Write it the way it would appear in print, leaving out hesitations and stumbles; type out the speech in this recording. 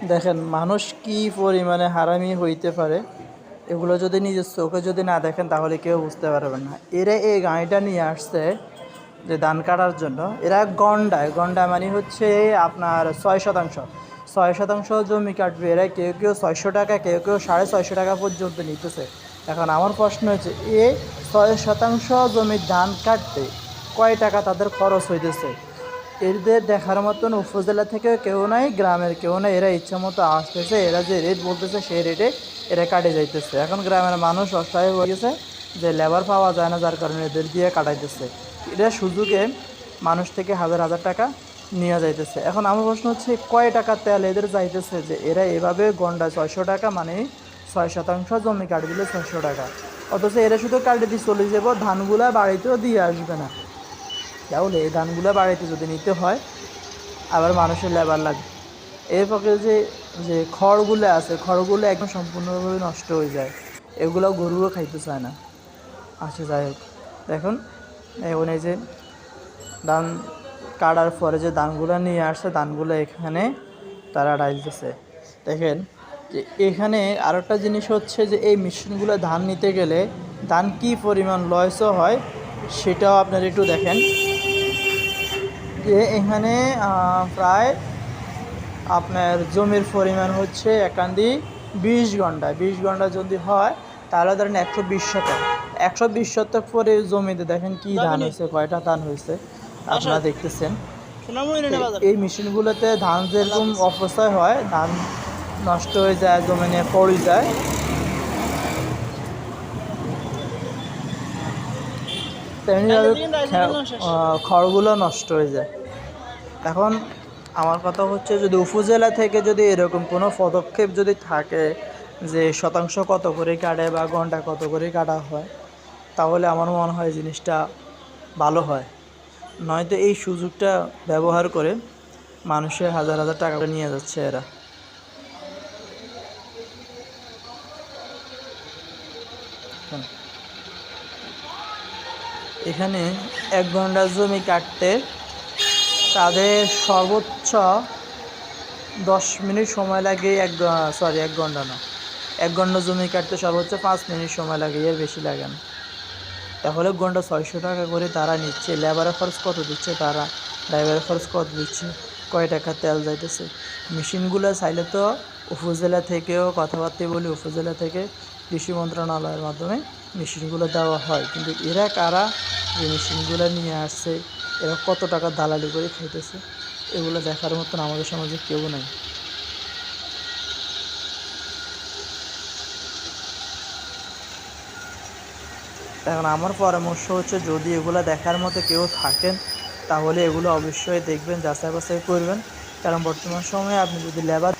দেখেন মানুষ কি পরিমাণে হারামি হইতে পারে, এগুলো যদি নিজের চোখে যদি না দেখেন তাহলে কেউ বুঝতে পারবেন না। এরা এই গাড়িটা নিয়ে আসছে যে ধান কাটার জন্য। এরা গন্ডা মানে হচ্ছে আপনার 6 শতাংশ, 6 শতাংশ জমি কাটবে এরা। কেউ কেউ 600 টাকা, কেউ কেউ 650 টাকা পর্যন্ত নিতেছে। এখন আমার প্রশ্ন হচ্ছে, এ 6 শতাংশ জমির ধান কাটতে কয় টাকা তাদের খরচ হইতেছে? এদের দেখার মতন উপজেলা থেকে কেউ নাই, গ্রামের কেউ নাই। এরা ইচ্ছা মতো আসতেছে, এরা যে রেট বলতেছে সেই রেটে এরা কাটে যাইতেছে। এখন গ্রামের মানুষ অসহায় হয়ে গেছে যে লেবার পাওয়া যায় না, যার কারণে এদের দিয়ে কাটাইতেছে। এরা সুযোগে মানুষ থেকে হাজার হাজার টাকা নিয়ে যাইতেছে। এখন আমার প্রশ্ন হচ্ছে, কয় টাকা তেল এদের যাইতেছে যে এরা এভাবে গন্ডায় 600 টাকা, মানে 6 শতাংশ জমি কাটে দিলে 600 টাকা। অথচ এরা শুধু কাটে দিয়ে চলে যাব, ধানগুলা বাড়িতেও দিয়ে আসবে না। তাহলে এই ধানগুলো বাড়িতে যদি নিতে হয় আবার মানুষের লেবার লাগে। এর পক্ষে যে যে খড়গুলো আছে, খড়গুলো একদম সম্পূর্ণভাবে নষ্ট হয়ে যায়। এগুলো গরুও খাইতে চায় না। আচ্ছা, যাই হোক, দেখুন এখন এই যে ধান কাটার পরে যে ধানগুলো নিয়ে আসছে, ধানগুলো এখানে তারা ডাইলতেছে। দেখেন যে এখানে আরেকটা জিনিস হচ্ছে যে এই মেশিনগুলো ধান নিতে গেলে ধান কি পরিমাণ লসও হয় সেটাও আপনারা একটু দেখেন। যে এখানে প্রায় আপনার জমির পরিমাণ হচ্ছে একান্দি 20 ঘন্টা। 20 ঘন্টা যদি হয় তাহলে ধরেন 120 শতক। 120 শতক পরে জমিতে দেখেন কি ধান হয়েছে, কয়টা ধান হয়েছে আপনারা দেখতেছেন। এই মেশিনগুলোতে ধান যেরকম অপচয় হয়, ধান নষ্ট হয়ে যায়, জমিনে পড়ে যায়, তেমনিভাবে খড়গুলো নষ্ট হয়ে যায়। এখন আমার কথা হচ্ছে, যদি উপজেলা থেকে যদি এরকম কোনো পদক্ষেপ যদি থাকে যে শতাংশ কত করে কাটে বা ঘন্টা কত করে কাটা হয়, তাহলে আমার মনে হয় জিনিসটা ভালো হয়। নয়তো এই সুযোগটা ব্যবহার করে মানুষের হাজার হাজার টাকা নিয়ে যাচ্ছে এরা। এখানে 1 ঘন্টা জমি কাটতে তাদের সর্বোচ্চ 10 মিনিট সময় লাগে। 1 ঘন্টা না, 1 ঘন্টা জমি কাটতে সর্বোচ্চ 5 মিনিট সময় লাগে, এর বেশি লাগে না। তাহলে ঘন্টা 600 টাকা করে তারা নিচ্ছে। লেবারের খরচ কত দিচ্ছে তারা, ড্রাইভারের খরচ কত দিচ্ছে, কয় টাকা তেল যাইতেছে। মেশিনগুলো চাইলে তো উপজেলা থেকেও কথাবার্তা বলি, উপজেলা থেকে কৃষি মন্ত্রণালয়ের মাধ্যমে মেশিনগুলো দেওয়া হয়। কিন্তু এরা কারা যে মেশিনগুলো নিয়ে আসছে, এরা কত টাকা দালালি করে খাইতেছে, এগুলো দেখার মতন আমাদের সমাজে কেউ নাই। এখন আমার পরামর্শ হচ্ছে, যদি এগুলো দেখার মতো কেউ থাকেন তাহলে এগুলো অবশ্যই দেখবেন, যাচাই বাছাই করবেন। কারণ বর্তমান সময়ে আপনি যদি লেবার